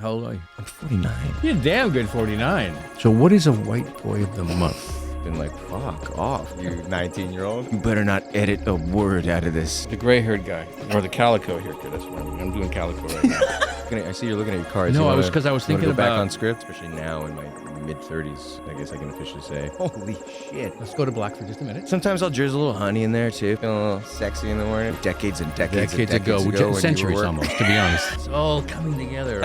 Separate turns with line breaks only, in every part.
How old are you?
I'm 49.
You're damn good 49. So what is a white boy of the month?
Been like, fuck off, you 19-year-old. You better not edit a word out of this.
The gray-haired guy, or the calico haircut. That's what I'm doing calico right now.
I see you're looking at your cards.
No,
I
was because I was thinking
go
about
back on script, especially now in my mid-30s. I guess I can officially say, holy shit.
Let's go to black for just a minute.
Sometimes I'll drizzle a little honey in there too, feeling a little sexy in the morning. Decades and decades
ago,
when
centuries
you were
almost, to be honest. It's all coming together.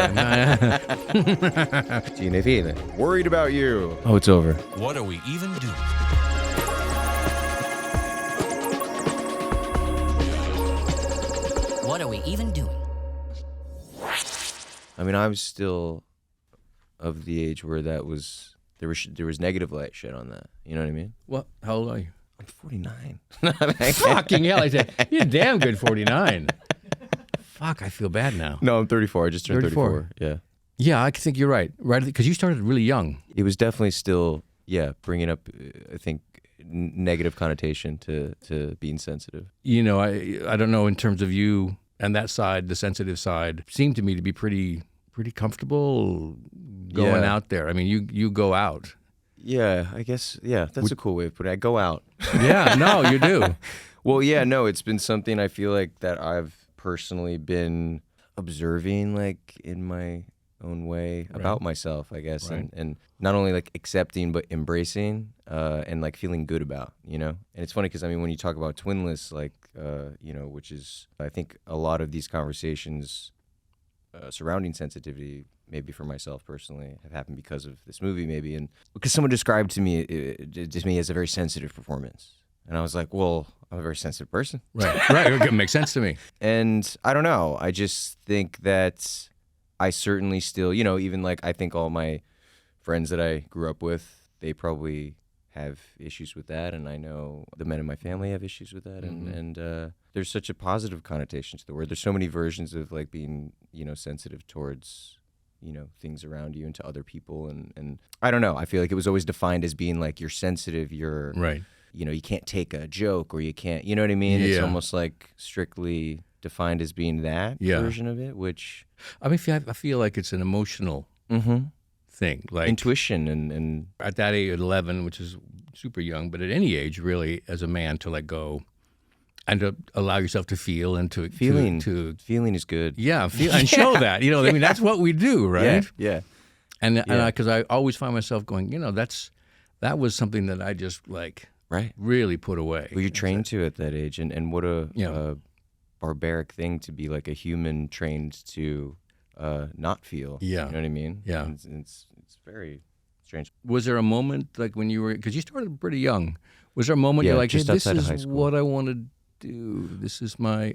Cinephiles. Worried about you. Oh, it's over.
What are we even doing?
What are we even doing?
I mean, I was still of the age where there was negative light shed on that. You know what I mean?
What? How old are you?
I'm 49.
Fucking hell! I said you're damn good 49. Fuck, I feel bad now.
No, I'm 34. I just turned 34. Yeah.
Yeah, I think you're right. Right, because you started really young.
It was definitely still, bringing up, I think, negative connotation to being sensitive.
You know, I don't know in terms of you and that side, the sensitive side, seemed to me to be pretty comfortable going out there. I mean, you go out.
Yeah, I guess, that's a cool way of putting it. I go out.
Yeah, no, you do.
Well, yeah, no, it's been something I feel like that I've personally been observing, like, in my own way about myself, I guess, and not only like accepting but embracing and like feeling good about, you know. And it's funny because I mean when you talk about Twinless, like which is I think a lot of these conversations surrounding sensitivity, maybe for myself personally, have happened because of this movie, maybe, and because someone described to me as a very sensitive performance, and I was like, well, I'm a very sensitive person,
right, it makes sense to me.
And I don't know, I just think that I certainly still, even like I think all my friends that I grew up with, they probably have issues with that, and I know the men in my family have issues with that, and there's such a positive connotation to the word. There's so many versions of like being, sensitive towards, things around you and to other people, and I don't know. I feel like it was always defined as being like you're sensitive, you're
right.
You can't take a joke, or you can't, you know what I mean?
Yeah.
It's almost like strictly defined as being that version of it, which
I mean, I feel like it's an emotional thing, like
intuition, and
at that age, at 11, which is super young, but at any age, really, as a man, to let go and to allow yourself to feel and to
feeling is good.
Yeah, and show that. I mean, that's what we do, right?
Yeah.
And because I always find myself going, that was something that I just like really put away.
Well, you're trained to at that age, and what a barbaric thing to be like a human trained to not feel.
Yeah.
You know what I mean?
Yeah.
And it's very strange.
Was there a moment like when you were, because you started pretty young, was there a moment you're like, hey, this is what I want to do. This is my,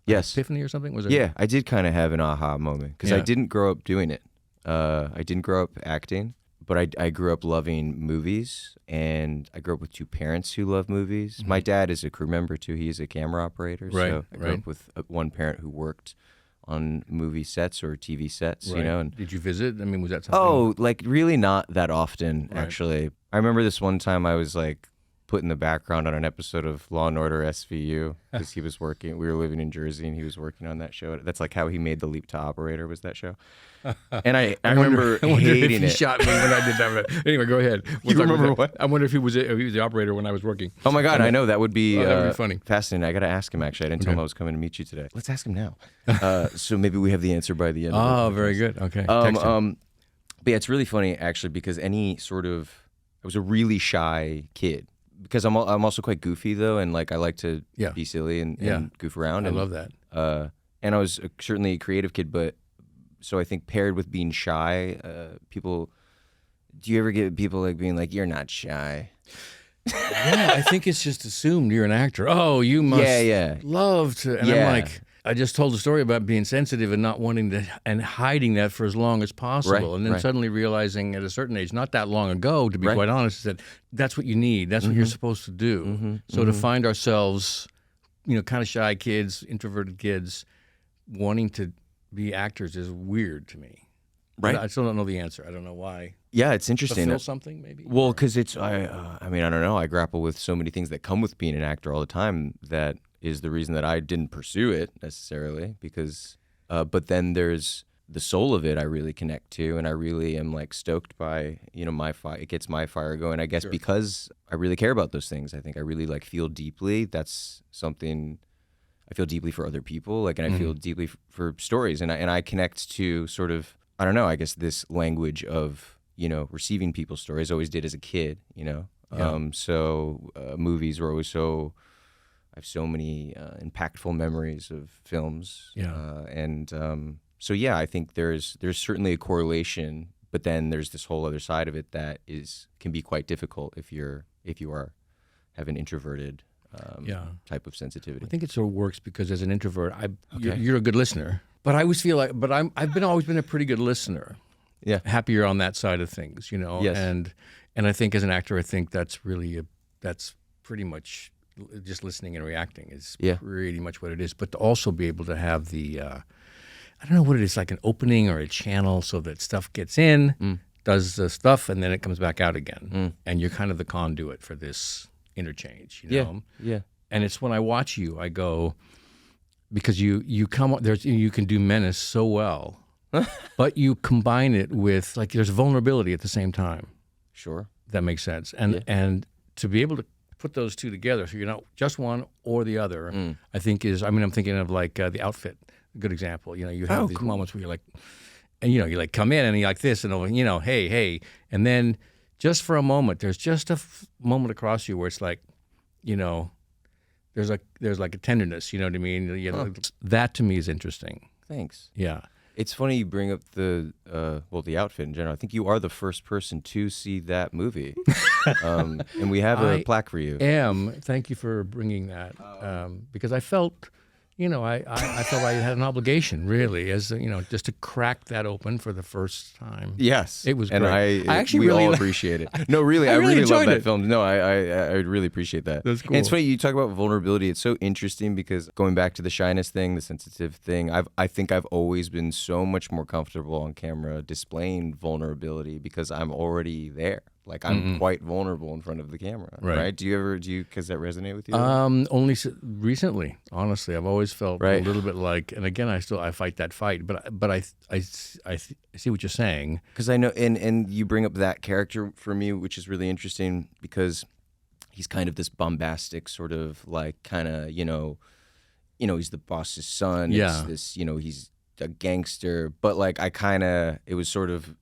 yes.
epiphany or something? Was there?
Yeah, I did kind of have an aha moment because I didn't grow up doing it. I didn't grow up acting, but I grew up loving movies, and I grew up with two parents who love movies. My dad is a crew member too. He's a camera operator. So I grew up with one parent who worked on movie sets or TV sets, And
did you visit? I mean, was that something?
Oh, like really not that often, actually. I remember this one time I was like put in the background on an episode of Law & Order SVU because he was working. We were living in Jersey, and he was working on that show. That's like how he made the leap to operator, was that show. And I remember hating
if he shot me when I did that. Anyway, go ahead.
You remember what?
I wonder if he was the operator when I was working.
Oh my God, I know. That would be,
funny.
Fascinating. I got to ask him, actually. I didn't tell him I was coming to meet you today. Let's ask him now. So maybe we have the answer by the end of it.
Very good. Okay. Text him.
But yeah, it's really funny, actually, because I was a really shy kid. Because I'm also quite goofy, though, and like I like to be silly and goof around.
I love that.
And I was certainly a creative kid, but so I think paired with being shy, do you ever get people like being like, you're not shy?
Yeah, I think it's just assumed you're an actor. Oh, you must love to. And I'm like, I just told a story about being sensitive and not wanting to, and hiding that for as long as possible. And then suddenly realizing at a certain age, not that long ago, to be quite honest, that that's what you need. That's what you're supposed to do. So to find ourselves, kind of shy kids, introverted kids, wanting to be actors is weird to me. Right. I still don't know the answer. I don't know why.
Yeah, it's interesting.
Feel something, maybe?
Well, because it's, I mean, I don't know. I grapple with so many things that come with being an actor all the time that is the reason that I didn't pursue it necessarily, because, but then there's the soul of it I really connect to, and I really am like stoked by, my fire. It gets my fire going, I guess, because I really care about those things. I think I really like feel deeply. That's something I feel deeply for other people, like, and I feel deeply for stories, and I connect to sort of, I don't know, I guess this language of, receiving people's stories. I always did as a kid, so movies were always so. I have so many impactful memories of films, so yeah, I think there's certainly a correlation, but then there's this whole other side of it that can be quite difficult if you have an introverted type of sensitivity.
I think it sort of works because as an introvert, you're a good listener, but I always feel like, I've always been a pretty good listener.
Yeah,
happier on that side of things,
Yes.
And I think as an actor, I think that's really that's pretty much just listening and reacting is pretty much what it is. But to also be able to have the I don't know what it is, like an opening or a channel so that stuff gets in, does the stuff, and then it comes back out again. And you're kind of the conduit for this interchange,
Yeah.
And it's when I watch you, I go, because you can do menace so well, but you combine it with, like, there's vulnerability at the same time.
Sure.
That makes sense. And to be able to put those two together, so you're not just one or the other, I think I'm thinking of like The Outfit. Good example. You have these moments where you're like, and you like come in and you're like this, and hey, and then just for a moment, there's just a moment across you where it's like, there's like a tenderness. You know what I mean? That to me is interesting.
Thanks.
Yeah.
It's funny you bring up The Outfit in general. I think you are the first person to see that movie, and we have a plaque for you.
Thank you for bringing that, because I felt. I felt I had an obligation, really, as just to crack that open for the first time.
Yes,
it was
and
great.
We all appreciate it. No, really, I really love that
it.
film. No, I really appreciate that.
That's cool.
And it's funny you talk about vulnerability. It's so interesting because going back to the shyness thing, the sensitive thing, I think I've always been so much more comfortable on camera displaying vulnerability because I'm already there. Like, I'm quite vulnerable in front of the camera, right? Do you, because that resonate with you?
Only recently, honestly. I've always felt a little bit like, and again, I fight that fight, but I see what you're saying.
Because I know, and you bring up that character for me, which is really interesting because he's kind of this bombastic sort of like kind of, he's the boss's son.
Yeah.
It's this, he's a gangster, but like it was sort of,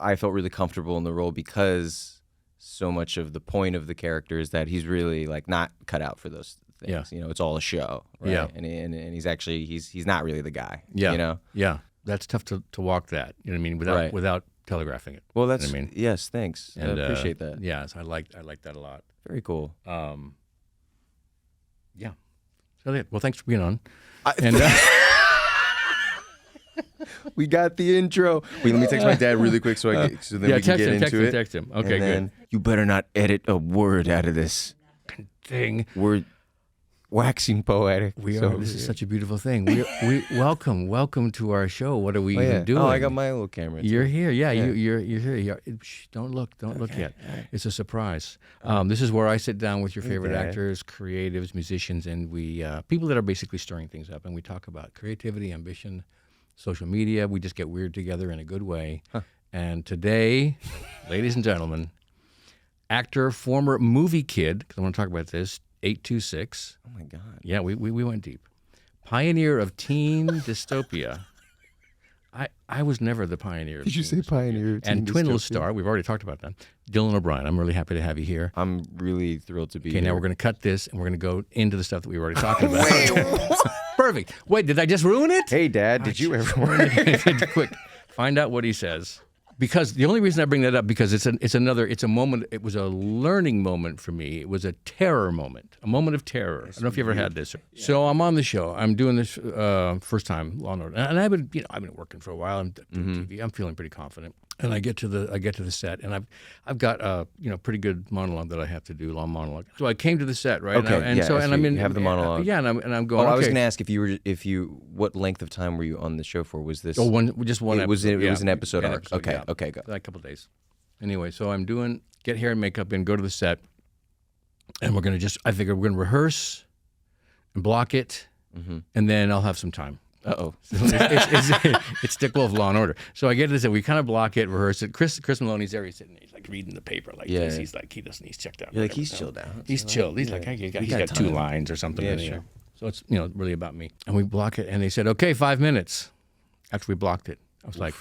I felt really comfortable in the role because so much of the point of the character is that he's really like not cut out for those things.
Yeah.
It's all a show, right?
Yeah.
And he's actually he's not really the guy.
Yeah. Yeah. That's tough to walk that. You know what I mean? Without telegraphing it.
Well, that's
yes.
Thanks.
And,
I appreciate that.
Yes, I like that a lot.
Very cool.
Yeah. So well, thanks for being on.
We got the intro. Wait, let me text my dad really quick so we can get into it.
Text him. Okay, good.
You better not edit a word out of this
thing.
We're waxing poetic.
We are. This is such a beautiful thing. We welcome to our show. What are we even doing?
Oh, I got my little camera.
You're here. Yeah, you're here. Shh, don't look yet. Right. It's a surprise. This is where I sit down with your favorite actors, creatives, musicians, and we people that are basically stirring things up, and we talk about creativity, ambition, social media. We just get weird together in a good way. Huh. And today, ladies and gentlemen, actor, former movie kid, because I want to talk about this, 826.
Oh my God.
Yeah, we went deep. Pioneer of teen dystopia. I was never the pioneer.
Did you say pioneer of teen
and Twinless star? We've already talked about that. Dylan O'Brien. I'm really happy to have you here.
I'm really thrilled to be here.
Okay, now we're going to cut this and we're going to go into the stuff that we were already talking about. Perfect. Wait, did I just ruin it?
Hey, Dad, did you ever ruin it?
Quick, find out what he says. Because the only reason I bring that up, because it's a moment, it was a learning moment for me. It was a terror moment, a moment of terror. I don't know if you ever had this. Yeah. So I'm on the show. I'm doing this first time, Law & Order. And I've been working for a while. I'm doing TV. I'm feeling pretty confident. And I get to the set, and I've got a pretty good monologue that I have to do, long monologue. So I came to the set, right?
Okay,
and I'm in.
You have the monologue.
Yeah, and I'm going.
I was going to ask what length of time were you on the show for? Was this?
Just one.
It was an episode arc.
Episode,
okay,
yeah.
Okay, go.
Like a couple of days. Anyway, so I'm get hair and makeup in, go to the set, and I figure we're gonna rehearse and block it, and then I'll have some time.
Uh-oh.
So it's typical of Law and Order. So I get this, and we kind of block it, rehearse it. Chris Maloney's there. He's sitting there. He's like reading the paper like this. He's like, he's checked out.
You're like, he's chilled out.
He's chilled. He's like, he's got 2 lines or something.
Yeah, sure.
So it's, really about me. And we block it, and they said, okay, 5 minutes. After we blocked it, I was like,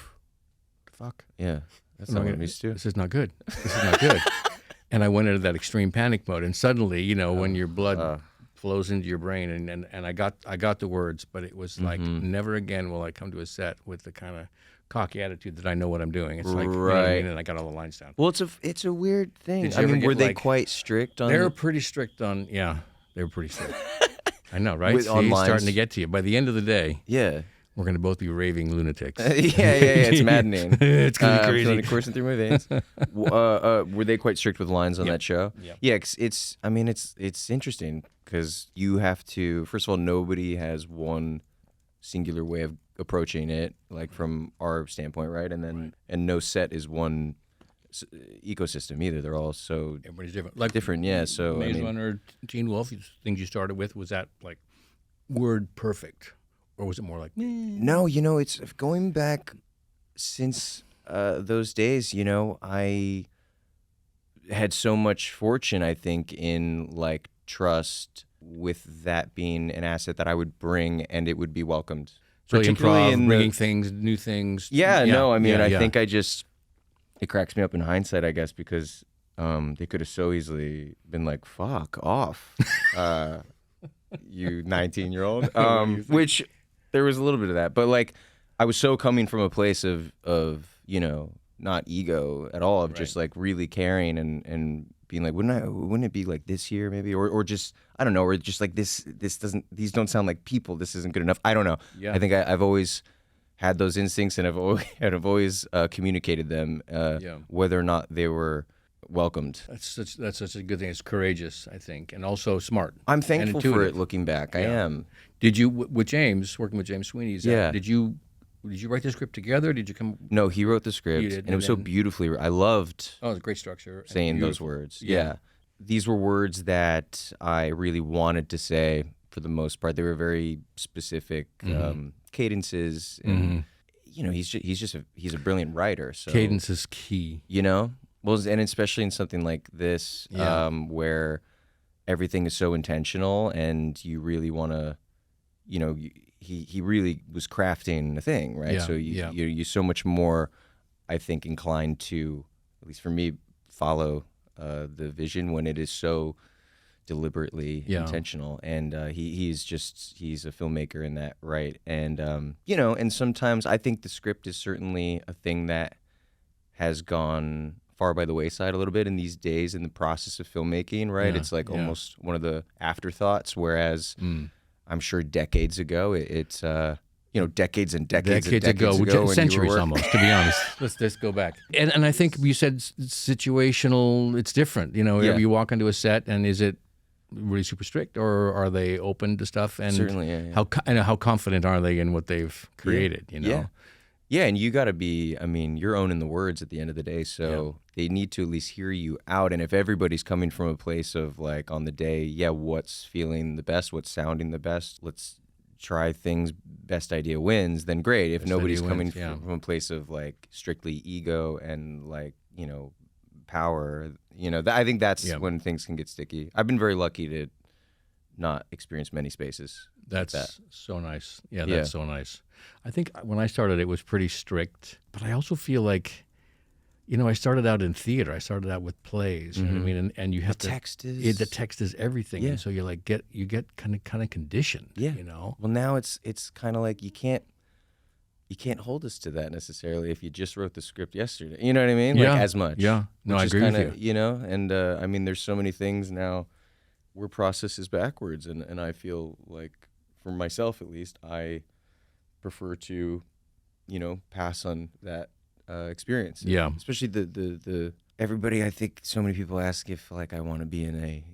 the fuck?
Yeah. That's not what I'm used to.
This is not good. This is not good. And I went into that extreme panic mode, and suddenly, when your blood flows into your brain, and I got the words, but it was like, never again will I come to a set with the kind of cocky attitude that I know what I'm doing. It's like, and I got all the lines down.
Well, it's a weird thing. I mean, were they quite strict on?
They were pretty strict on. Yeah, they were pretty strict. I know, right? See,
on lines.
Starting to get to you. By the end of the day,
yeah.
We're going to both be raving lunatics.
Yeah. It's maddening.
It's going to be crazy.
Coursing through my veins. Were they quite strict with lines on that show?
Yep.
Yeah. It's interesting because you have to. First of all, nobody has one singular way of approaching it, like from our standpoint, right? And no set is one ecosystem either. They're all so
everybody's different. Like
different. Yeah. So
Maze Runner, Teen Wolf, things you started with, was that like word perfect? Or was it more like,
No, it's going back since those days, I had so much fortune, I think, in like trust with that being an asset that I would bring and it would be welcomed.
So improv, bringing things, new things.
Yeah, no, I mean, I think it cracks me up in hindsight, I guess, because they could have so easily been like, fuck off, you 19-year-old, which... There was a little bit of that, but like I was so coming from a place of not ego at all, of just like really caring and being like, wouldn't it be like this here maybe, or just I don't know, or just like these don't sound like people, this isn't good enough. I don't know. Yeah. I think I've always had those instincts and I've always communicated them, whether or not they were welcomed.
That's such a good thing. It's courageous, I think, and also smart.
I'm thankful for it looking back. I am.
Did you, with James, working with James Sweeney, did you write the script together? Did you come?
No, he wrote the script, and it was so beautifully. I loved.
Oh, it was a great structure.
Saying those words. Yeah. These were words that I really wanted to say. For the most part, they were very specific cadences, and he's a brilliant writer. So
cadence is key.
Well, and especially in something like this, where everything is so intentional, and you really want to. He really was crafting a thing, right?
Yeah,
so you're so much more, I think, inclined to, at least for me, follow the vision when it is so deliberately intentional. And he's a filmmaker in that, right? And and sometimes I think the script is certainly a thing that has gone far by the wayside a little bit in these days in the process of filmmaking, right? It's like almost one of the afterthoughts, whereas. I'm sure decades ago, it's decades and decades ago,
centuries almost. To be honest, let's go back. And I think you said situational. It's different. You walk into a set, and is it really super strict, or are they open to stuff? And
certainly,
how confident are they in what they've created?
Yeah, and you got to be. I mean, you're owning the words at the end of the day, so they need to at least hear you out. And if everybody's coming from a place of like on the day, what's feeling the best, what's sounding the best, let's try things. Best idea wins. Then great. If nobody's coming from a place of like strictly ego and like power, I think that's when things can get sticky. I've been very lucky to not experience many spaces.
That's so nice. Yeah, that's so nice. I think when I started, it was pretty strict, but I also feel like, I started out in theater. I started out with plays. You know what I mean? And you have
the text is
everything. Yeah. And so you get kind of conditioned.
Yeah. Well, now it's kind of like you can't hold us to that necessarily if you just wrote the script yesterday. You know what I mean?
Yeah.
Like as much.
Yeah. No, I agree with you.
And I mean, there's so many things now where process is backwards, and I feel like, for myself at least, I prefer to, pass on that experience.
Yeah.
Especially the everybody. I think so many people ask if like I want to be in a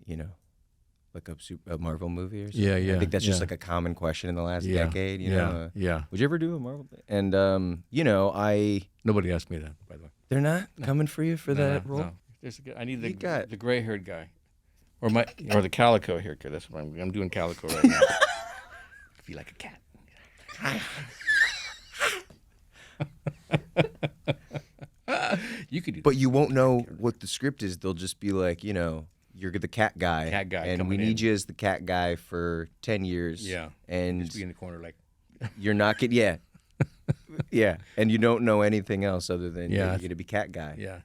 like a Marvel movie or something.
Yeah.
I think that's just like a common question in the last decade.
Yeah.
Would you ever do a Marvel thing? And
nobody asked me that, by the way.
They're not coming for you for that role.
No. I need the gray-haired guy, or the calico haircut. That's what I'm doing. Calico right now. Feel like a cat. You could do
But you won't know what the script is. They'll just be like, you're the cat guy.
Cat guy
and we
coming
need
in.
you as the cat guy for 10 years.
Yeah.
And
just be in the corner like,
you're not getting, yeah. Yeah. And you don't know anything else other than
Yeah.
you're going to be cat guy.
yeah.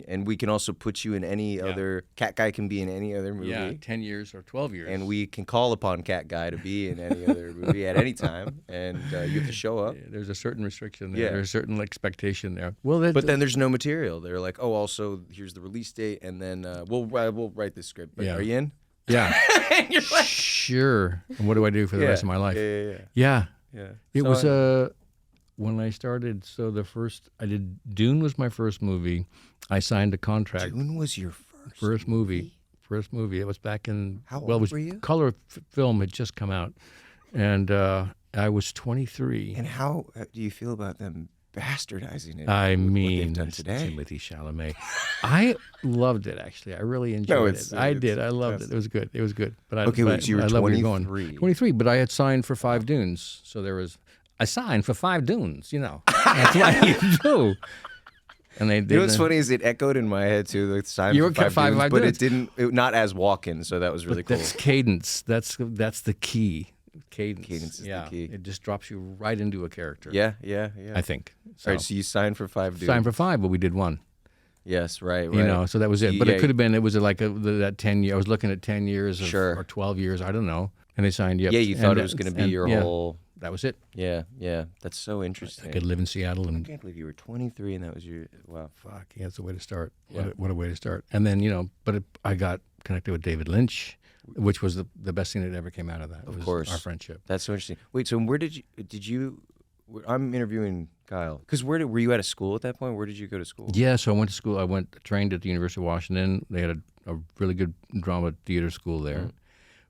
And we can also put you in any other, cat guy can be in any other movie.
Yeah, 10 years or 12 years.
And we can call upon cat guy to be in any other movie at any time. And you have to show up.
There's a certain restriction there.
Yeah.
There's a certain expectation there. Well,
But then there's no material. They're like, oh, also, here's the release date, and then we'll write this script. But
Yeah.
are you in?
yeah.
And you're like,
Sure. And what do I do for the rest of my life?
Yeah.
Yeah. It
So,
was when I started. So I did Dune was my first movie. I signed a contract.
Dune was your
First movie. It was back in.
How
well, it
old
was
were you?
color film had just come out, and I was 23.
And how do you feel about them bastardizing it?
I
with what
mean,
they've done today.
Timothée Chalamet. I loved it actually. I really enjoyed it. I did. I loved it. It was good. It was good. But
Okay, wait, so you were
I love where you're going.
23.
23. But I had signed for 5 Dunes, so there was. I signed for 5 Dunes. That's what you do. And they did.
You know what's funny is it echoed in my head too. The sign
You
for
were
five
five
dudes,
Dunes.
but it didn't. Not as walk-in, so that was really cool.
That's cadence. That's the key. Cadence.
Cadence is the key.
It just drops you right into a character.
Yeah.
I think.
All right, so you signed for 5 dudes.
Signed for 5, but we did 1.
Yes, right.
So that was it. But
Yeah.
it could have been. It was like that 10 year. I was looking at 10 years or 12 years. I don't know. And they signed. Yep.
Yeah, you thought
And
it was going to be your whole.
That was it.
Yeah. That's so interesting.
I could live in Seattle and.
I can't believe you were 23 and that was your. Wow.
Fuck, yeah, that's a way to start.
Yeah.
What a way to start. And then, I got connected with David Lynch, which was the best thing that ever came out of that.
Of
was
course.
Our friendship.
That's so interesting. Wait, so where did you, I'm interviewing Kyle. Because were you at a school at that point? Where did you go to school?
Yeah, so I went to school. I trained at the University of Washington. They had a really good drama theater school there,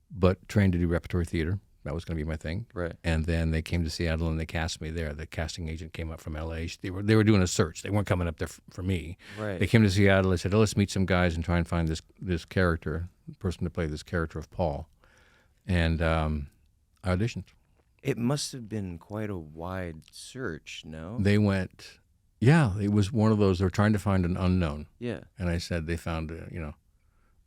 but trained to do repertory theater. That was going to be my thing.
Right.
And then they came to Seattle and they cast me there. The casting agent came up from L.A. They were doing a search. They weren't coming up there for me.
Right.
They came to Seattle. They said, let's meet some guys and try and find this character, person to play this character of Paul. And I auditioned.
It must have been quite a wide search, no?
They went, yeah, it was one of those, they were trying to find an unknown.
Yeah.
And I said they found a,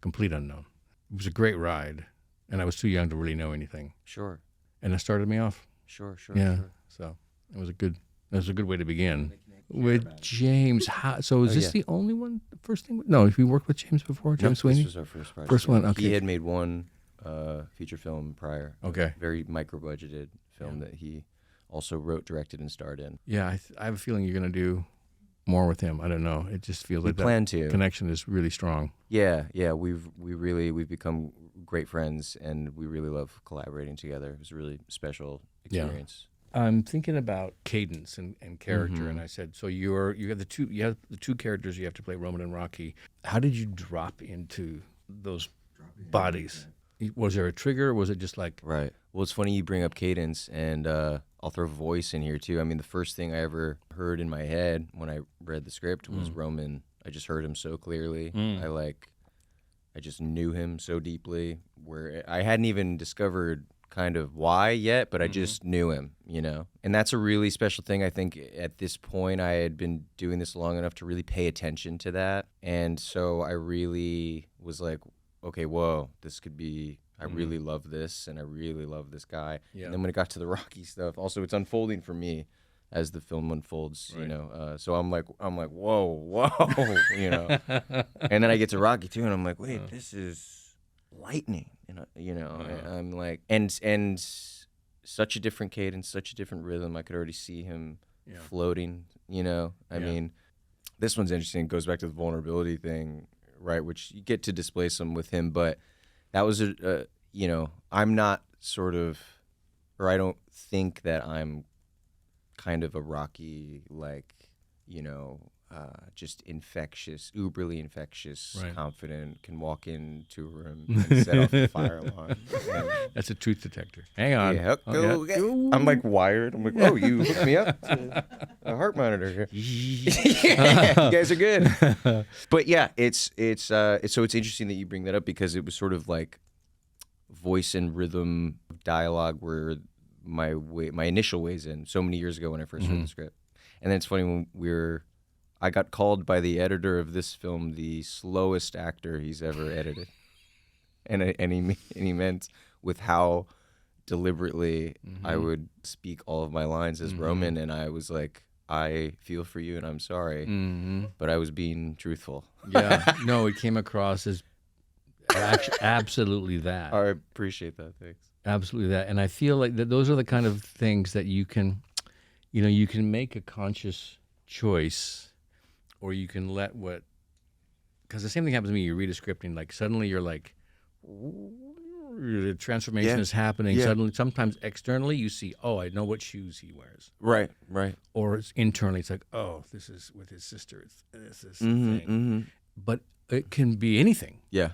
complete unknown. It was a great ride. And I was too young to really know anything.
Sure.
And it started me off.
Sure.
Yeah. So it was a good way to begin. With James. So is this the only one? The first thing? No, have you worked with James before? James Sweeney?
This was our first project.
First one, okay.
He had made one feature film prior.
Okay.
A very micro-budgeted film that he also wrote, directed, and starred in.
Yeah, I have a feeling you're going to do more with him. I don't know. It just feels like
plan
that
to.
connection is really strong.
Yeah. We've become great friends, and we really love collaborating together. It was a really special experience.
I'm thinking about cadence and character, and I said, so you have the two characters you have to play, Roman and Rocky. How did you drop into those bodies? Was there a trigger? Or was it just like
Right. Well, it's funny you bring up cadence, and I'll throw voice in here too. I mean, the first thing I ever heard in my head when I read the script was Roman. I just heard him so clearly. I just knew him so deeply, where I hadn't even discovered kind of why yet, but I just knew him, And that's a really special thing. I think at this point I had been doing this long enough to really pay attention to that. And so I really was like, okay, whoa, this could be, I really love this, and I really love this guy.
Yeah.
And then when it got to the Rocky stuff, also it's unfolding for me as the film unfolds, so I'm like, whoa, and then I get to Rocky too, and I'm like, wait, this is lightning, and I'm like, and such a different cadence, such a different rhythm. I could already see him floating, I mean, this one's interesting. It goes back to the vulnerability thing, right? Which you get to display some with him, but that was I'm not sort of, or I don't think that I'm kind of a Rocky, just infectious, uberly infectious, confident, can walk into a room and set off the fire alarm.
That's a truth detector. Hang on.
Yeah, I'm like wired. I'm like, oh, you hooked me up to a heart monitor here. You guys are good. But yeah, it's interesting that you bring that up, because it was sort of like voice and rhythm dialogue where my initial ways in so many years ago when I first read the script. And then it's funny when I got called by the editor of this film the slowest actor he's ever edited, and he meant with how deliberately I would speak all of my lines as Roman, and I was like, I feel for you and I'm sorry, but I was being truthful.
Yeah, no, it came across as absolutely that.
I appreciate that. Thanks.
Absolutely that, and I feel like those are the kind of things that you can make a conscious choice, or you can let because the same thing happens to me. You read a script and like suddenly you're like, the transformation is happening. Yeah. Suddenly, sometimes externally you see, oh, I know what shoes he wears.
Right.
Or it's internally, it's like, oh, this is with his sister. This is the thing. But it can be anything.
Yeah.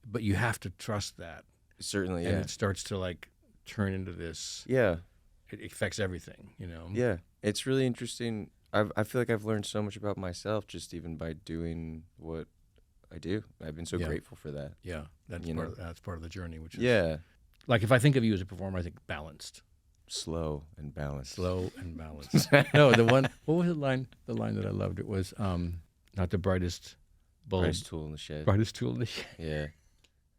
But you have to trust that.
Certainly,
and it starts to like turn into this.
Yeah.
It affects everything,
Yeah. It's really interesting. I feel like I've learned so much about myself just even by doing what I do. I've been so grateful for that.
Yeah, that's part of the journey. Which is like if I think of you as a performer, I think balanced,
slow and balanced.
No, what was the line? The line that I loved. It was not the brightest bulb,
brightest tool in the shed.
Brightest tool in the shed.
Yeah,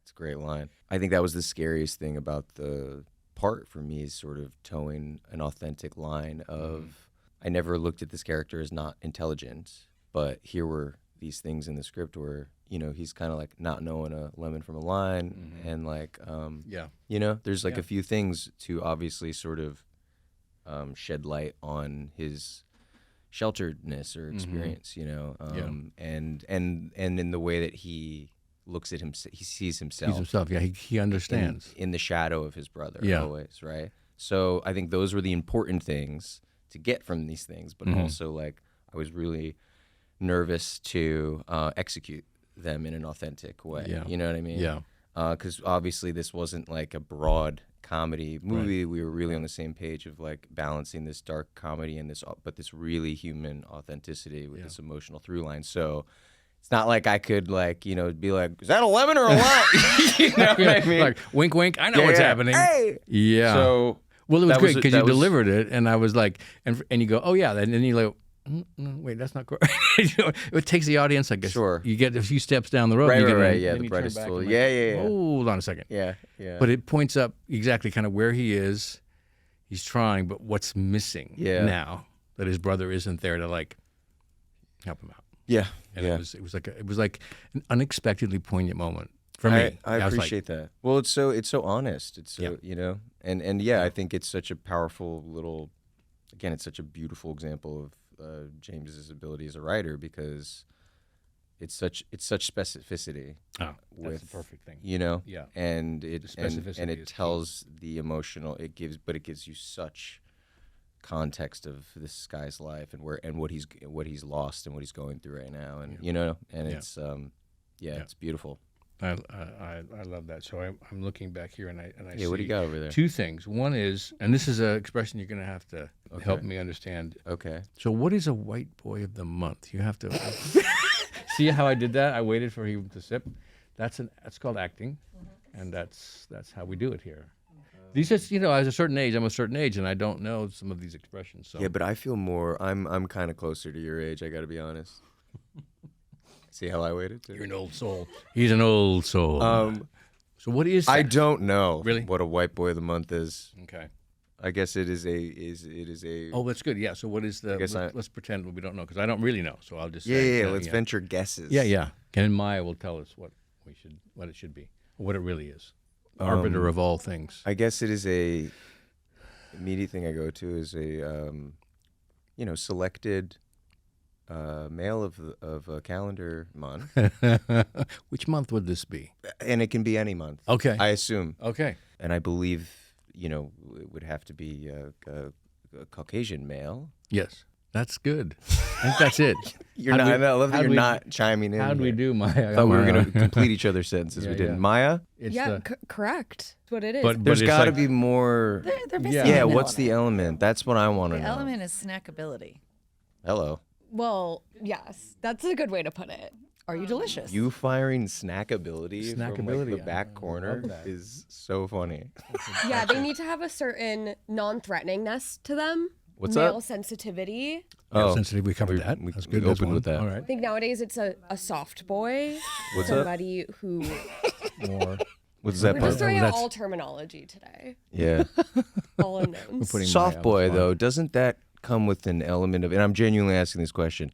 it's a great line. I think that was the scariest thing about the part for me, is sort of towing an authentic line of. I never looked at this character as not intelligent, but here were these things in the script where, he's kind of like not knowing a lemon from a lime, and like, there's like a few things to obviously sort of shed light on his shelteredness or experience, and in the way that he looks at him, he sees himself.
Yeah, he understands.
In the shadow of his brother, always, right? So I think those were the important things to get from these things, but also like I was really nervous to execute them in an authentic way. Yeah. You know what I mean?
Yeah.
Because obviously this wasn't like a broad comedy movie. Right. We were really on the same page of like balancing this dark comedy and this really human authenticity with this emotional through line. So it's not like I could like, be like, is that a lemon or a lime? You know what I mean?
Like, wink, wink. I know what's happening.
Hey!
Yeah.
So
well, it was great because you delivered it, and I was like, and you go, oh yeah, and then you like, no, wait, that's not correct. It takes the audience, I guess.
Sure.
You get a few steps down the road.
Right. Yeah, the brightest tool.
Like,
yeah.
Hold on a second.
Yeah.
But it points up exactly kind of where he is. He's trying, but what's missing now that his brother isn't there to like help him out.
Yeah.
And it was like an unexpectedly poignant moment. For me,
I appreciate that. Well, it's so honest. It's so and I think it's such a powerful little. Again, it's such a beautiful example of James's ability as a writer because it's such specificity.
Oh, that's the perfect thing.
Yeah. And it tells the emotional. It gives you such context of this guy's life and what he's lost and what he's going through right now, and it's it's beautiful.
I love that. So I'm looking back here and I see
what do you got over there?
Two things. One is, and this is an expression you're going to have to help me understand.
Okay.
So what is a white boy of the month? You have to see how I did that. I waited for him to sip. That's called acting, and that's how we do it here. These just as a certain age, I'm a certain age, and I don't know some of these expressions. So.
Yeah, but I feel more. I'm kind of closer to your age. I got to be honest. See how I waited too?
You're an old soul. He's an old soul. So what is that?
I don't know
really
what a white boy of the month is.
Okay.
I guess it is a.
Oh, that's good. Yeah. So what is the? Let's pretend we don't know because I don't really know. So I'll just
say. Yeah. Let's venture guesses.
Yeah. And Maia will tell us what it should be, what it really is. Arbiter of all things.
I guess it is a. Immediate thing I go to is a, selected. Male of a calendar month.
Which month would this be?
And it can be any month.
Okay.
I assume.
Okay.
And I believe, it would have to be a Caucasian male.
Yes. That's good. I think that's it.
I love that you're not chiming in.
How'd we do, Maia?
I thought we were going to complete each other's sentences. We didn't. Maia?
Correct. That's what it is.
But there's got to be more.
They're missing
what's the element? That's what I want to know.
The element is snackability.
Hello.
Well, yes, that's a good way to put it.
are you delicious?
You firing snackability from like, the
I
back corner
love that.
is so funny.
Yeah, they need to have a certain non-threateningness to them.
What's
Male
up?
sensitivity.
Sensitive, we covered that.
we-
That's
we
good. That's
opened
one.
with that.
All
I
right.
think nowadays it's a soft boy.
What's up?
Somebody who...
More.
What's that
We're
part?
just throwing out
that's-
all terminology today.
Yeah.
All unknowns.
putting
Soft
Maia
boy,
on the
though, doesn't that come with an element of, and I'm genuinely asking this question,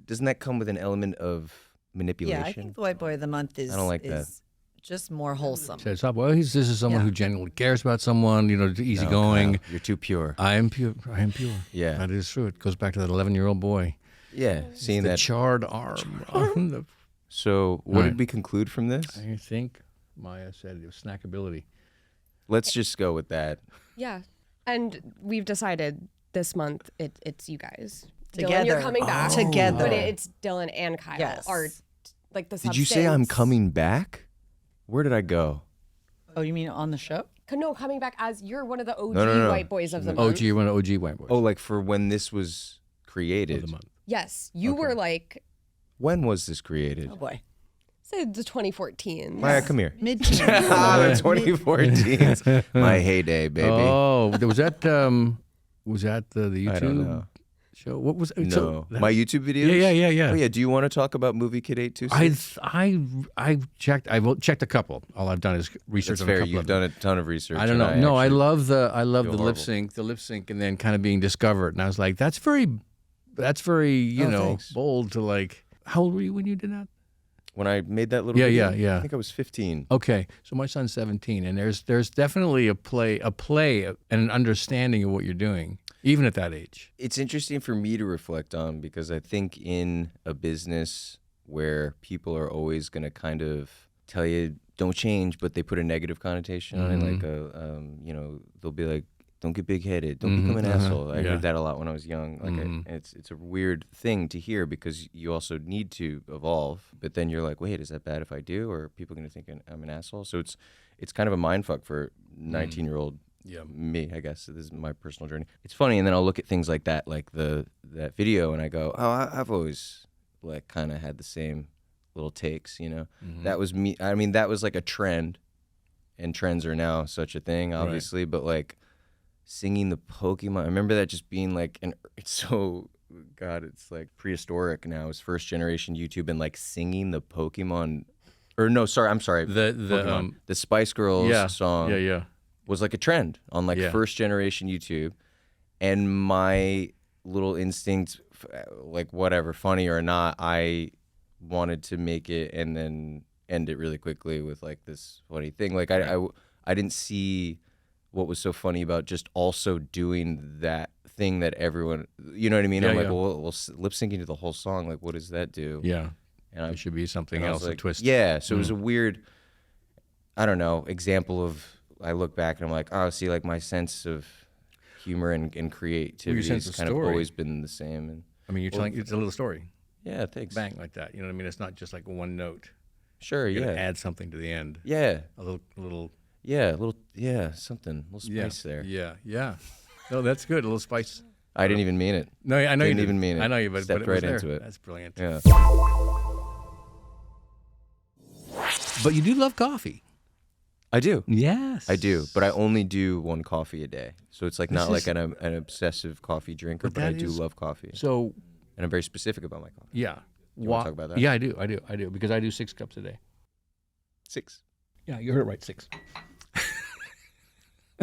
doesn't that come with an element of manipulation?
Yeah, I think the white boy of the month is.
I don't like that.
is just more wholesome.
Said stop. Well, this is someone
Yeah.
who genuinely cares about someone. Easygoing.
Kyle, you're too pure.
I am pure. I am pure.
Yeah.
That is true. It goes back to that 11-year-old boy.
Yeah, seeing
The
that.
charred arm. On the,
So, what
Right.
did we conclude from this?
I think Maia said it was snackability.
Let's just go with that.
Yeah. And we've decided this month it's you guys. Dylan,
Together.
you're coming back.
Together.
But it's Dylan and Kyle.
Yes.
Are like the
Did you say I'm
substance.
coming back? Where did I go?
Oh, you mean on the show?
No, coming back as you're one of the OG
No.
white boys of the month.
OG, one of OG white boys.
Oh, like for when this was created.
of the month.
Yes, you were like,
When was this created?
Oh boy,
say the 2014.
Maya, come here.
mid-teens.
The 2014. My heyday, baby.
Oh, was that the YouTube
I don't know.
show? What was it?
No.
So,
My YouTube videos?
Yeah.
Oh, yeah. Do you want to talk about Movie Kid 826?
I've checked a couple. All I've done is research
That's
on a
fair.
couple
You've
of
done
them.
a ton of research.
I don't know.
and
No, I
actually
love the
horrible.
lip sync, and then kind of being discovered. And I was like, that's very,
thanks.
bold to like. How old were you when you did that?
When I made that little
Yeah,
video,
yeah.
I think I was 15.
Okay, so my son's 17, and there's definitely a play and an understanding of what you're doing, even at that age.
It's interesting for me to reflect on because I think in a business where people are always going to kind of tell you don't change, but they put a negative connotation on it, like they'll be like, don't get big-headed, don't become an asshole. I heard that a lot when I was young. Like, it's a weird thing to hear because you also need to evolve, but then you're like, wait, is that bad if I do, or are people going to think I'm an asshole? So it's kind of a mindfuck for 19-year-old.
Yeah.
Me, I guess. This is my personal journey. It's funny, and then I'll look at things like that, like that video, and I go, oh, I've always like kind of had the same little takes, you know. That was me. I mean, that was like a trend, and trends are now such a thing, obviously. But like singing the Pokemon, I remember that just being like, it's so. God, it's like prehistoric now. It's first generation YouTube and like singing the Pokemon, or no, sorry, I'm sorry, Pokemon. The Spice Girls song.
Yeah.
Was like a trend on like first generation YouTube, and my little instinct, like whatever, funny or not, I wanted to make it and then end it really quickly with like this funny thing. Like I didn't see what was so funny about just also doing that thing that everyone, you know what I mean?
Yeah,
I'm like,
yeah.
well, lip syncing to the whole song, like what does that do?
Yeah.
And
It should be something
and I was
else, a
like,
twist.
Yeah, so it was a weird, I don't know, example of, I look back and I'm like, oh, see, like my sense of humor and creativity
sense
has
of
kind of
story.
always been the same. And
I mean, you're telling it's a little story.
yeah, thanks.
Bang, like that. You know what I mean? It's not just like one note.
Sure,
You're
yeah.
gonna add something to the end.
Yeah,
A little.
something, a little spice there.
Yeah. No, that's good. A little spice.
I didn't even mean it.
No, I know you
Didn't
didn't.
even mean it.
I know you, but
Stepped
it was
right
there.
into it.
That's brilliant.
Yeah.
But you do love coffee.
I do.
Yes.
I do, but I only do one coffee a day. So it's like not
This
like
is-
an obsessive coffee drinker,
But
but I
that
do
is-
love coffee.
So
And I'm very specific about my coffee.
yeah.
You wanna talk about that?
Yeah, I do because I do 6 cups a day.
6.
Yeah, you heard it right, 6.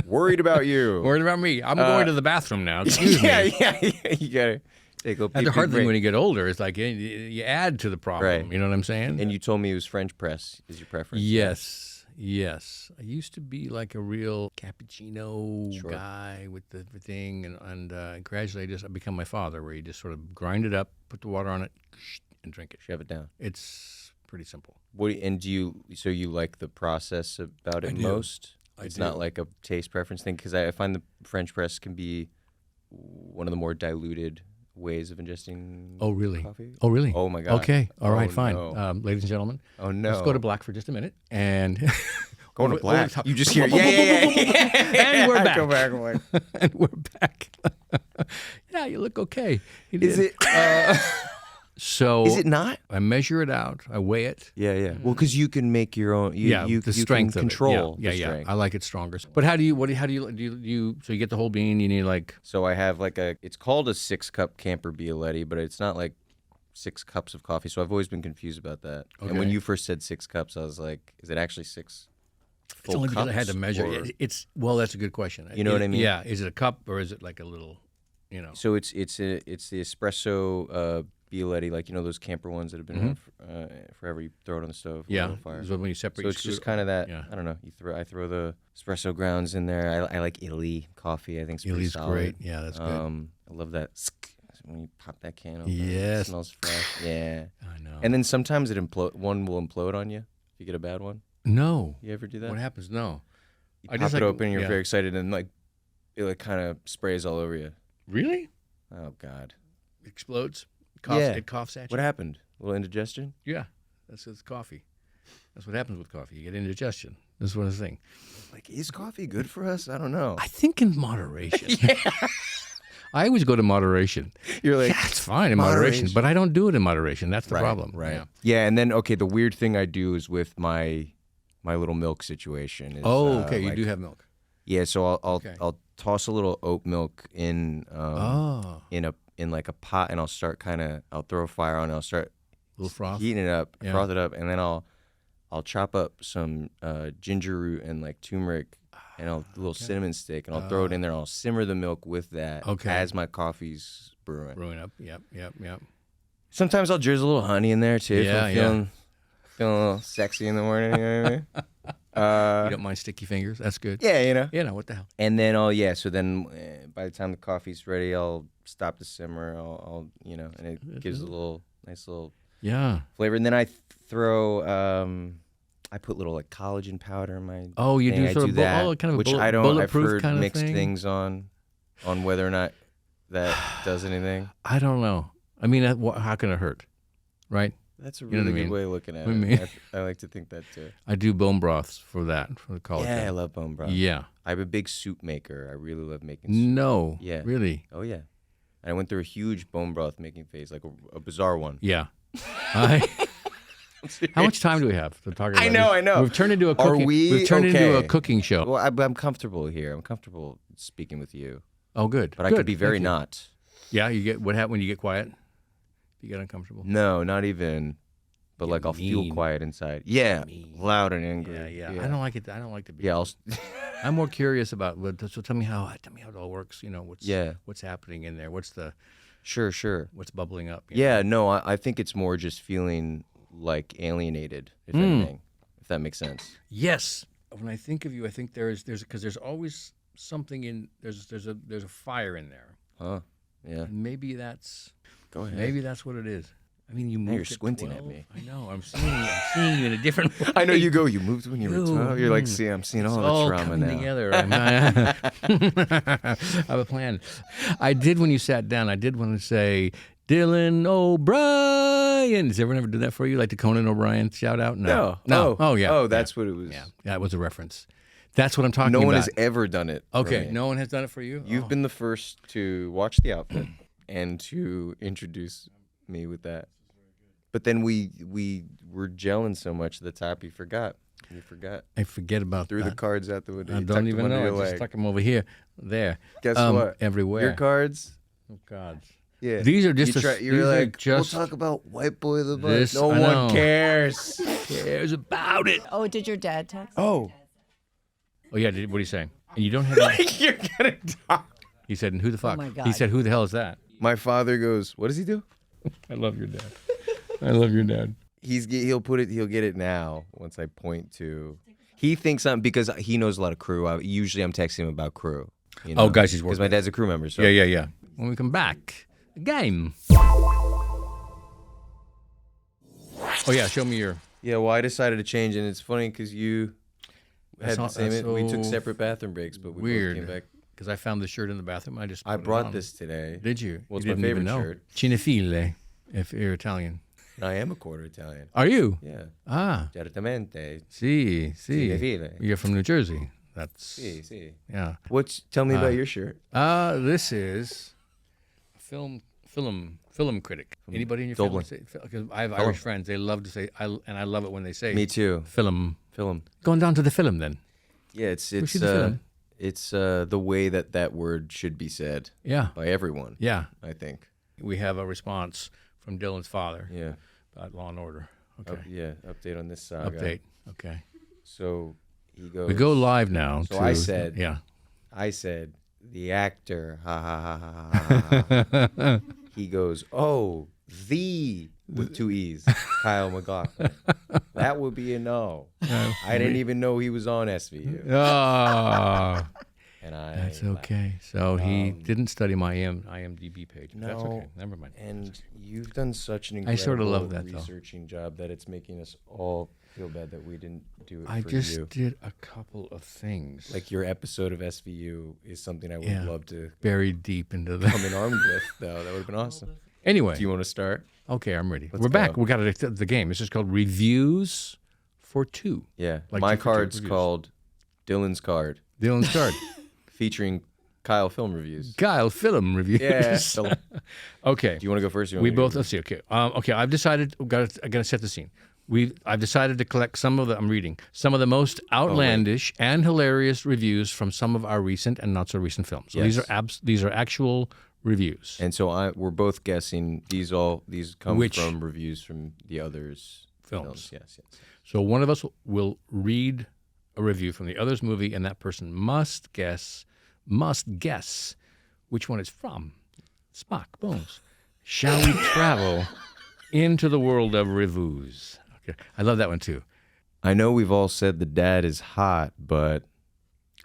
Worried about you.
Worried about me? I'm going to the bathroom now. Excuse
yeah.
me.
You gotta take a
That's the
pee-pee
hard thing
break.
when you get older. It's like you add to the problem.
Right.
You know what I'm saying?
And you told me it was French press is your preference.
Yes. I used to be like a real cappuccino
Sure.
guy with the thing, and gradually I become my father, where you just sort of grind it up, put the water on it, and drink it.
Shove it down.
It's pretty simple.
So you like the process about it
I do.
most?
I
It's
do.
not like a taste preference thing because I find the French press can be one of the more diluted ways of ingesting
Oh, really?
coffee.
Oh, really?
Oh, my God.
Okay. All right,
Oh,
fine.
no.
Ladies and gentlemen,
Oh, no.
let's go to black for just a minute. And
Going to
over
black.
the top.
You just hear, yeah.
And we're back.
Go back. I'm like,
And we're back. Yeah, you look okay.
is it?
So
Is it not?
I measure it out. I weigh it.
Yeah. Well, because you can make your own. You
the strength
can
of
control.
it. Yeah,
the
yeah.
strength.
I like it stronger. But how do you? So you get the whole bean. You need like.
So I have like it's called a 6-cup camper Bialetti, but it's not like 6 cups of coffee. So I've always been confused about that.
Okay.
And when you first said 6 cups, I was like, is it actually 6 full
It's only because I had
cups,
to measure.
or-
Well, that's a good question.
You know what I mean?
Yeah. Is it a cup or is it like a little?
So it's the espresso Bialetti, like those camper ones that have been around forever. You throw it on the stove,
Yeah.
on the fire.
So when you separate,
So it's just kind of that.
Yeah.
I don't know. I throw the espresso grounds in there. I like Illy coffee. I think it's pretty
Illy's
solid.
great. Yeah, that's good.
I love that when you pop that can open.
Yes.
It smells fresh. Yeah.
I know.
And then sometimes one will implode on you if you get a bad one.
No.
You ever do that?
What happens? No.
You
I
pop
just
it
like-
open, you're
yeah.
very excited, and like it kind of sprays all over you.
Really?
Oh God.
Explodes.
Yeah.
It coughs at you.
What happened? A little indigestion?
Yeah, that's coffee. That's what happens with coffee. You get indigestion. That's what I think.
Like, is coffee good for us? I don't know.
I think in moderation. I always go to moderation.
You're like,
Yeah, it's fine in moderation, but I don't do it in moderation. That's the problem.
Right.
Yeah.
Yeah, and then the weird thing I do is with my little milk situation. Is,
Oh, okay. You
like-
do have milk.
Yeah, so
Okay.
I'll toss a little oat milk in in like a pot, and I'll throw a fire on it. I'll start
Little froth.
heating it up,
Yeah.
froth it up, and then I'll chop up some ginger root and like turmeric and a little cinnamon stick, and I'll throw it in there. And I'll simmer the milk with that
Okay.
as my coffee's brewing.
Brewing up. Yep.
Sometimes I'll drizzle a little honey in there too.
Yeah,
if I'm feeling a little sexy in the morning. You know what I mean?
You don't mind sticky fingers? That's good.
Yeah,
Yeah, no, what the hell?
And then so then by the time the coffee's ready, I'll stop the simmer. I'll and it gives a nice little
Yeah.
flavor. And then I throw I put little like collagen powder in my.
Oh, you
thing.
do
I
sort
do
of
that,
kind of
which I don't. I've
bulletproof
heard
kind of
mixed
thing?
things on whether or not that does anything.
I don't know. I mean, how can it hurt? Right?
That's a
You know
really
what I
good
mean?
way of looking at
What I
it.
mean?
I like to think that too.
I do bone broths for the collagen.
Yeah, I love bone broth.
Yeah.
I'm a big soup maker. I really love making soup.
No.
Yeah.
Really?
Oh yeah. I went through a huge bone broth making phase, like a bizarre one.
Yeah. How much time do we have to talk about
I know,
this?
I know.
We've turned into a
Are
cooking.
we?
We've turned into a
Okay.
cooking show.
Well, I'm comfortable here. I'm comfortable speaking with you,
Oh, good.
but I
Good.
could be very
Thank you.
not.
Yeah. You get what happens when you get quiet? You get uncomfortable.
No, not even. But like I'll feel
mean.
quiet inside. Yeah, loud and angry.
Yeah. I don't like it. I don't like to be.
Yeah,
I'm more curious about. So tell me how it all works.
Yeah.
What's happening in there? What's
sure.
what's bubbling up?
Yeah, no, I think it's more just feeling like alienated, if anything, if that makes sense.
Yes. When I think of you, I think there's because there's always something in there's a fire in there.
Huh? Yeah.
And maybe that's
Go ahead.
maybe that's what it is. I mean, you moved
you're
at
squinting at
12.
me.
I know. I'm seeing you in a different way.
I know you go. You moved when you were 12. You're like, see, I'm seeing all
It's
the
all
trauma
coming
now.
together. I have a plan. I did when you sat down. I did want to say Dylan O'Brien. Does everyone ever do that for you? Like the Conan O'Brien shout out? No.
Oh,
yeah.
Oh, that's what it was.
Yeah. That was a reference. That's what I'm talking
No
about.
one has ever done it. for
Okay.
me.
No one has done it for you.
You've
Oh.
been the first to watch the outfit and to introduce me with that. But then we were gelling so much at the top, you forgot. You forgot.
I forget about
Threw
that.
the cards out the window.
I
You
don't
tucked
even
them under
know. I
your
just
leg.
stuck them over here, there.
Guess what?
Everywhere.
Your cards.
Oh God.
Yeah.
These are just.
You're like,
just.
we'll talk about White Boy the Butt.
This-
No
I
one
know.
cares.
cares about it.
Oh, did your dad text?
Oh.
Oh yeah. What are you saying? And you don't have. Any,
You're gonna die.
he said, "And who the fuck?"
my God.
He said, "Who the hell is that?"
My father goes, what does he do?
I love your dad. I love your dad.
He'll get it now once I point to. He thinks because he knows a lot of crew. Usually I'm texting him about crew. You know?
Oh, guys, he's
because
working.
my dad's a crew member. So
Yeah. When we come back, the game. Oh yeah, show me your.
Yeah, well, I decided to change, and it's funny because you had the
That's
same. We took
so
separate bathroom breaks, but we both
Weird.
came back.
Because I found the shirt in the bathroom. I
I
put it
brought
on.
this today.
Did you?
Well, it's
You
my
didn't even
favorite
know.
shirt.
Cinefile, if you're Italian.
I am a quarter Italian.
Are you?
Yeah,
Ah,
certamente.
see.
Cinefile.
You're from New Jersey. That's
See.
yeah.
Tell me about your shirt.
This is a film critic. Anybody in your
Dublin.
family say? Because I have Irish friends. They love to say, and I love it when they say.
Me too.
Film.
Film.
Going down to the film then.
Yeah, it's
the film.
it's the way that word should be said.
Yeah.
By everyone.
Yeah.
I think.
We have a response from Dylan's father.
Yeah.
About Law and Order. Okay.
Update on this saga.
Update. Okay.
So he goes.
We go live now.
So I said.
Yeah.
I said the actor. Ha ha ha ha ha ha. Ha. He goes, oh, the with 2 E's, Kyle MacLachlan. That would be a no. I didn't even know he was on SVU.
Oh.
And
That's okay. So he didn't study my IMDb page.
No,
That's okay. Never mind.
And you've done such an
I
incredible
sort of love that,
researching job that it's making us all feel bad that we didn't do it
I
for
just
you.
did a couple of things.
Like your episode of SVU is something I would love to
buried deep into that.
come in armed with, though. That would have been awesome.
Anyway.
Do you want to start?
Okay, I'm ready.
Let's
We're back.
go.
We got it at the game. This is called Reviews for Two.
Yeah.
Like
My
2 for 2
card's
reviews.
called Dylan's Card,
Dylan's card.
featuring Kyle Film Reviews.
Kyle Film Reviews.
Yeah. So, do
Okay.
you want to go first? Or you want
We
me to go
both,
first?
let's see. Okay. Okay. I've decided, I got to set the scene. I've decided to collect some of I'm reading some of the most outlandish and hilarious reviews from some of our recent and not so recent films. So
Yes.
these are actual reviews.
And so we're both guessing these come
Which
from reviews from the others
films.
Yes.
So one of us will read a review from the other's movie, and that person must guess which one it's from. Spock, Bones. Shall we travel into the world of reviews? Okay, I love that one too.
I know we've all said the dad is hot, but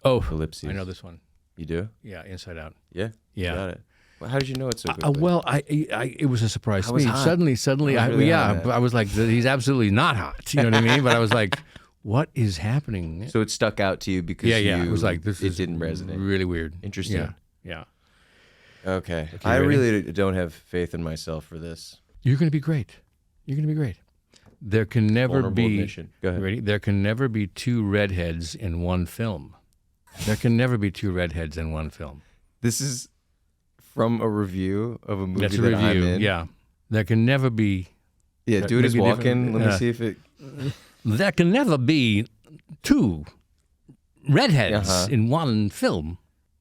ellipses.
I know this one.
You do?
Yeah, Inside Out.
Yeah.
Yeah.
Got it. Well, how did you know it's so good?
Well, it was a surprise to
was
me.
hot.
Suddenly,
I was really hot on
but
that.
I was like, he's absolutely not hot. You know what I mean? But I was like, what is happening?
So it stuck out to you because
It was like
it didn't resonate.
Really weird.
Interesting.
Yeah.
Okay. I
ready?
really don't have faith in myself for this.
You're going to be great. You're going to be great. There can never
Vulnerable
be.
admission. Go ahead.
Ready? There can never be 2 redheads in one film. There can never be 2 redheads in one film.
This is from a review of a movie
That's a
that
review.
I'm in.
Yeah. There can never be.
Yeah, do it as
Maybe
walk in.
different-
Let me see if it.
There can never be 2 redheads in one film.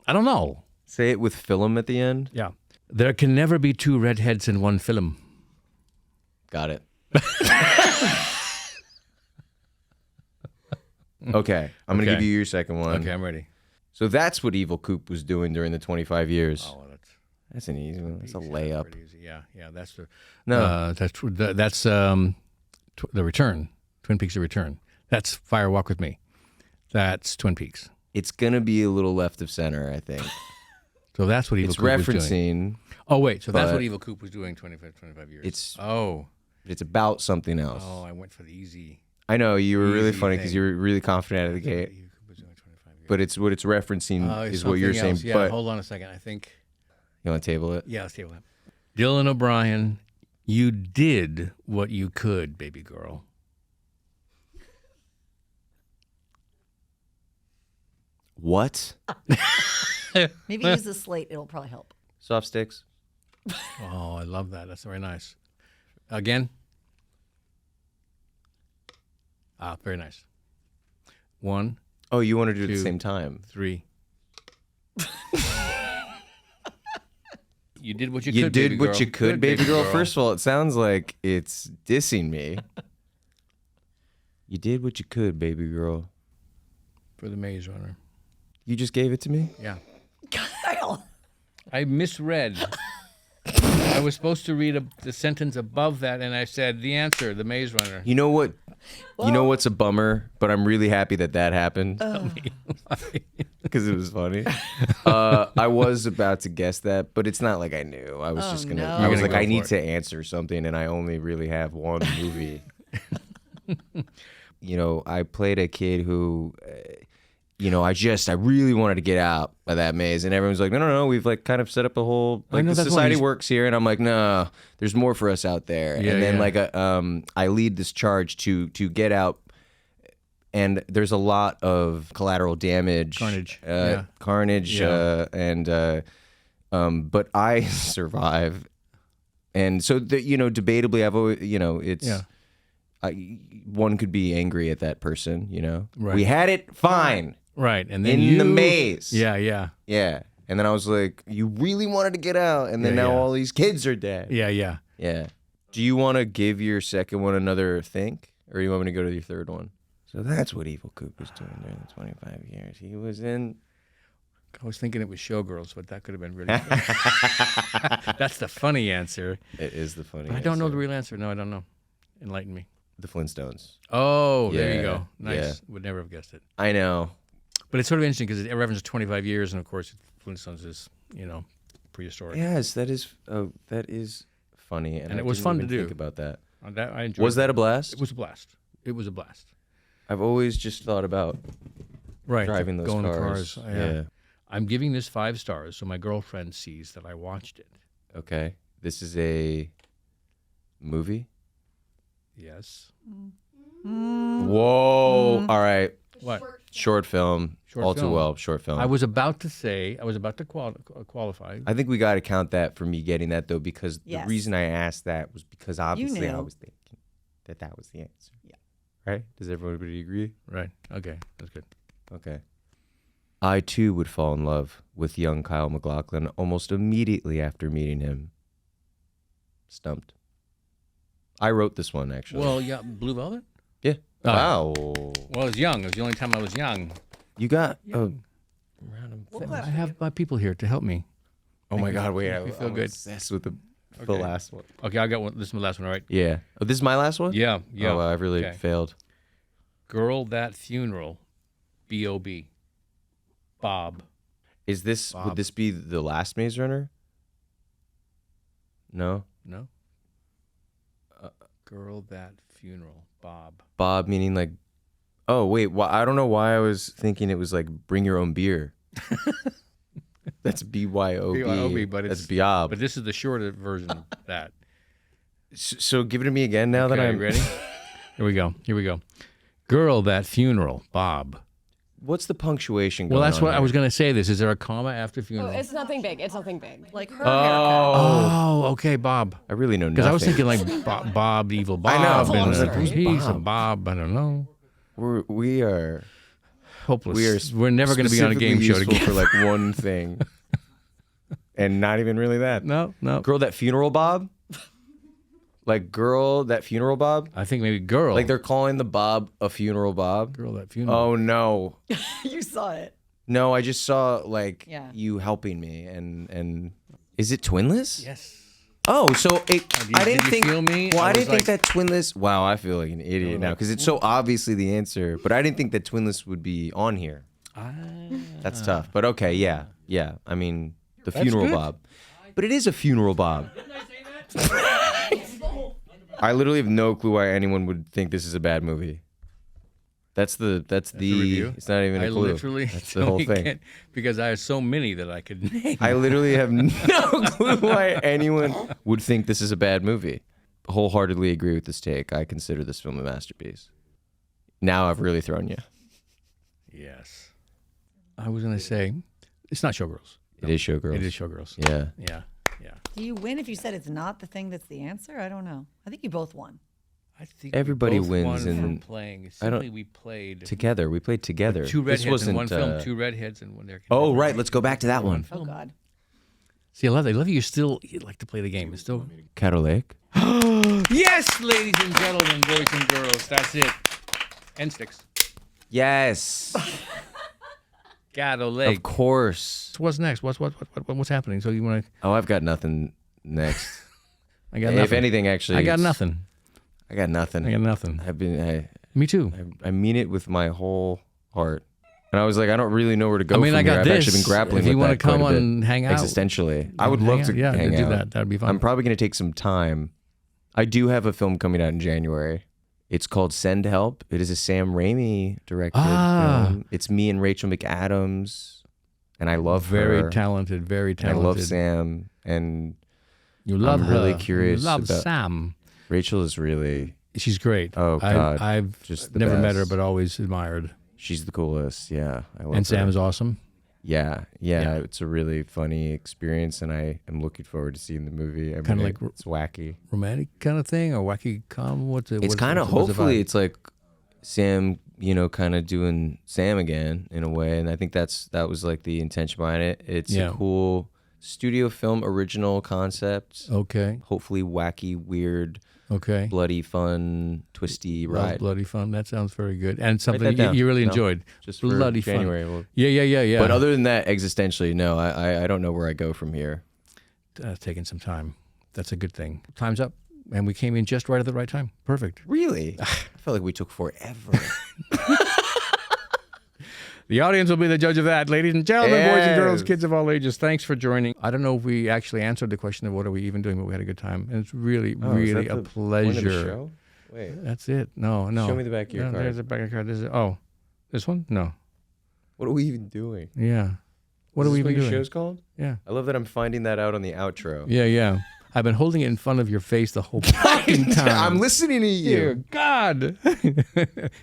I don't know.
Say it with film at the end.
Yeah. There can never be 2 redheads in one film.
Got it. Okay, I'm going to give you your second one.
Okay, I'm ready.
So that's what Evil Coop was doing during the 25 years.
Oh,
That's an easy one. That's a
that's
layup.
pretty easy. Yeah, that's the.
No.
That's The Return. Twin Peaks: The Return. That's Fire Walk with Me. That's Twin Peaks.
It's going to be a little left of center, I think.
So that's what Evil
It's
Coop was doing.
referencing.
Oh wait, so that's
but
what Evil Coop was doing 25 years.
It's
oh
about something else.
I went for the easy.
I know you were really
Easy
funny because
thing.
you were really confident out of the
Evil
gate.
Coop was doing 25 years.
But it's what it's referencing is what you're
something
saying.
else. Yeah,
But
hold on a second. I think.
you want to table it?
Yeah, let's table that. Dylan O'Brien, you did what you could, baby girl.
What?
Maybe use the slate. It'll probably help.
Soft sticks.
Oh, I love that. That's very nice. Again. Very nice. 1,
Oh, you want to do it at the
2,
same time?
3. You did what you
You
could.
did
baby
what
girl.
you could,
Good,
baby girl. First of all, it sounds like it's dissing me. You did what you could, baby girl.
For the Maze Runner.
You just gave it to me?
Yeah.
Kyle.
I misread. I was supposed to read the sentence above that, and I said the answer, the Maze Runner.
You know what? You know what's a bummer? But I'm really happy that happened. Because it was funny. I was about to guess that, but it's not like I knew. I was just going to.
no.
I was
You're
like,
gonna
I
go
need
for
to answer something, and I only really have one movie. I played a kid who. I really wanted to get out of that maze, and everyone's like, no, we've like kind of set up a whole like
know,
the
that's why
society
he's-
works here, and I'm like, no, there's more for us out there.
Yeah,
and then
yeah.
I lead this charge to get out, and there's a lot of collateral damage,
Carnage,
carnage,
Yeah.
but I survive, And so, debatably, I've always, it's, one could be angry at that person,
Right.
We had it fine.
Right. And then
in the maze.
Yeah, yeah.
Yeah. And then I was like, you really wanted to get out. And then now all these kids are dead.
Yeah, yeah.
Yeah. Do you want to give your second one another think? Or do you want me to go to your third one? So that's what Evil Coop was doing during the 25 years. He was in...
I was thinking it was Showgirls, but that could have been really funny. That's the funny answer.
It is the funny
But I don't know the real answer. No, I don't know. Enlighten me.
The Flintstones.
Oh, there you
Yeah,
go. Nice.
yeah.
Would never have guessed it.
I know.
But it's sort of interesting because it references 25 years, and of course, Flintstones is, prehistoric.
Yes, that is funny. And
it
I
was
didn't
fun to
even
do.
think about that.
That I enjoyed.
Was that a blast?
It was a blast. It was a blast.
I've always just thought about driving those
going
cars.
To cars. Yeah. I'm giving this 5 stars so my girlfriend sees that I watched it.
Okay. This is a movie?
Yes.
Whoa. All right.
What?
Short film. All too well. Short film.
I was about to qualify.
I think we got to count that for me getting that, though, because
Yes.
the reason I asked that was because obviously I
knew.
was thinking that was the answer. Yeah. Right? Does everybody agree?
Right. Okay. That's good.
Okay. I, too, would fall in love with young Kyle MacLachlan almost immediately after meeting him. Stumped. I wrote this one, actually.
Well, yeah, Blue Velvet?
Yeah.
Oh.
Wow.
Well, I was young. It was the only time I was young.
You got
I have my people here to help me.
Oh my God! Wait,
Make me feel
I'm
good.
obsessed with the
Okay.
last one.
Okay, I got one. This is my last one, all right?
Yeah. Oh, this is my last one.
Yeah, yeah.
Oh, I've really
Okay.
failed.
Girl, That Funeral, B.O.B. Bob.
Is this?
Bob.
Would this be the last Maze Runner? No.
No? Girl, That Funeral, Bob.
Bob meaning like. Oh wait, I don't know why I was thinking it was like bring your own beer. That's BYOB.
B.Y.O.B., but
that's
it's
Biob.
But this is the shorter version of that.
So give it to me again now that
Okay,
I'm
ready. Here we go. Girl, That Funeral, Bob.
What's the punctuation?
Well,
going
that's
on
what I
here?
was going to say. This is there a comma after
Oh,
funeral?
it's nothing big. It's nothing big.
Like her
Oh,
okay, Bob.
I really know nothing.
Because I was thinking like Bob, evil Bob.
I know.
And,
I was like, who's
he's a
Bob?
Bob. I don't know.
We are
Hopeless. We're never going to be on a game show
specifically
together.
useful for like one thing, and not even really that.
No.
Girl, That Funeral Bob. Like Girl, That Funeral Bob.
I think maybe girl.
Like they're calling the Bob a funeral Bob.
Girl, That Funeral.
Oh no.
You saw it.
No, I just saw like
Yeah.
you helping me, and is it Twinless?
Yes.
Oh, so I didn't
did you
think.
feel me?
Well,
I
I
was
didn't think
like-
that Twinless. Wow, I feel like an idiot now because it's so obviously the answer. But I didn't think that Twinless would be on here. That's tough. But okay, yeah. I mean, the funeral
good.
Bob, but it is a funeral Bob. I literally have no clue why anyone would think this is a bad movie. That's the
review?
it's not even a
I
clue.
literally
That's the whole thing.
can't- because I have so many that I could name.
I literally have no clue why anyone would think this is a bad movie. Wholeheartedly agree with this take. I consider this film a masterpiece. Now I've really thrown you.
Yes. I was going to say, it's not Showgirls.
It is Showgirls.
It is Showgirls.
Yeah.
Yeah.
Do you win if you said it's not the thing that's the answer? I don't know. I think you both won.
I think
Everybody
we both
wins
won
in-
from playing. Simply we played
Together. We played together.
two
This
redheads in
wasn't,
one film. Two redheads in one. There.
Oh, right. Let's go back to that one.
Oh God.
See, I love that. I love you. You like to play the game. It's still.
Cattle Lake.
Yes, ladies and gentlemen, boys and girls. That's it. End sticks.
Yes.
Gato leg.
Of course.
So what's next? What's happening? So you want to?
Oh, I've got nothing next.
I got nothing.
If anything, actually.
I got
it's-
nothing.
I got nothing.
I got nothing.
I've been.
Me too.
I mean it with my whole heart. And I was like, I don't really know where to go.
I mean,
from
I got
here.
this.
I've actually been grappling
If you
with
wanna
that quite
come
a bit,
and hang out.
existentially. I would
Hang
love
out.
to
Yeah,
hang
do
out.
that. That'd be fun.
I'm probably going to take some time. I do have a film coming out in January. It's called Send Help. It is a Sam Raimi directed film. It's me and Rachel McAdams, and I love
very
her.
talented. Very
And I
talented.
love Sam, and
You love
I'm
her.
really curious
You love
about-
Sam.
Rachel is really.
She's great.
Oh, God.
I've
Just the
never met her,
best.
but always admired.
She's the coolest. Yeah, I love her.
And Sam is awesome.
Yeah, it's a really funny experience, and I am looking forward to seeing the movie.
Kind of like
it's wacky,
romantic kind of thing, or wacky com. What's it?
It's kind of hopefully it's like Sam, kind of doing Sam again in a way, and I think that was like the intention behind it. It's a cool studio film original concept.
Okay.
Hopefully wacky, weird.
Okay.
Bloody, fun, twisty ride.
Bloody fun. That sounds very good. And something you really enjoyed.
Just
bloody
for January.
fun. Yeah.
But other than that, existentially, no, I don't know where I go from here.
Taking some time. That's a good thing. Time's up. And we came in just right at the right time. Perfect.
Really? I felt like we took forever.
The audience will be the judge of that. Ladies and gentlemen, boys and girls, kids of all ages, thanks for joining. I don't know if we actually answered the question of what are we even doing, but we had a good time. And it's really, really a pleasure.
One of the show? Wait.
That's it. No.
Show me the back of your card.
There's the back of your card. This one? No.
What are we even doing?
Yeah. What are we even doing?
Your show's called?
Yeah.
I love that I'm finding that out on the outro.
Yeah. I've been holding it in front of your face the whole fucking time.
I'm listening to you.
Dear God.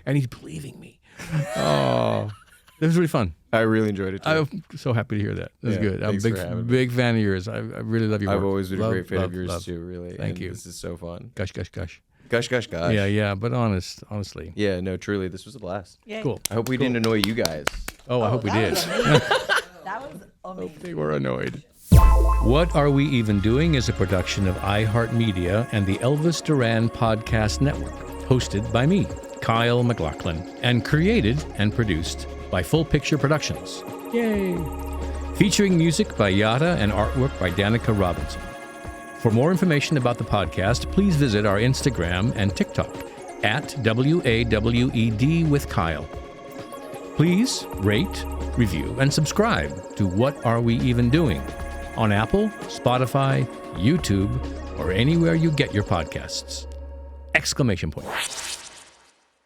And he's believing me. Oh. This was really fun.
I really enjoyed it too.
I'm so happy to hear that. It was good. I'm a big fan of yours. I really love your work.
I've always been a great fan of yours too, really.
Thank you.
This is so fun.
Gush.
Gush.
Yeah, but honestly.
Yeah, no, truly, this was a blast.
Yay.
Cool.
I hope we didn't annoy you guys.
Oh, I hope we did.
That was amazing.
Hope they were annoyed. What Are We Even Doing is a production of iHeart Media and the Elvis Duran Podcast Network, hosted by me, Kyle MacLachlan, and created and produced by Full Picture Productions. Yay! Featuring music by Yada and artwork by Danica Robinson. For more information about the podcast, please visit our Instagram and TikTok at WAWED with Kyle. Please rate, review, and subscribe to What Are We Even Doing on Apple, Spotify, YouTube, or anywhere you get your podcasts. !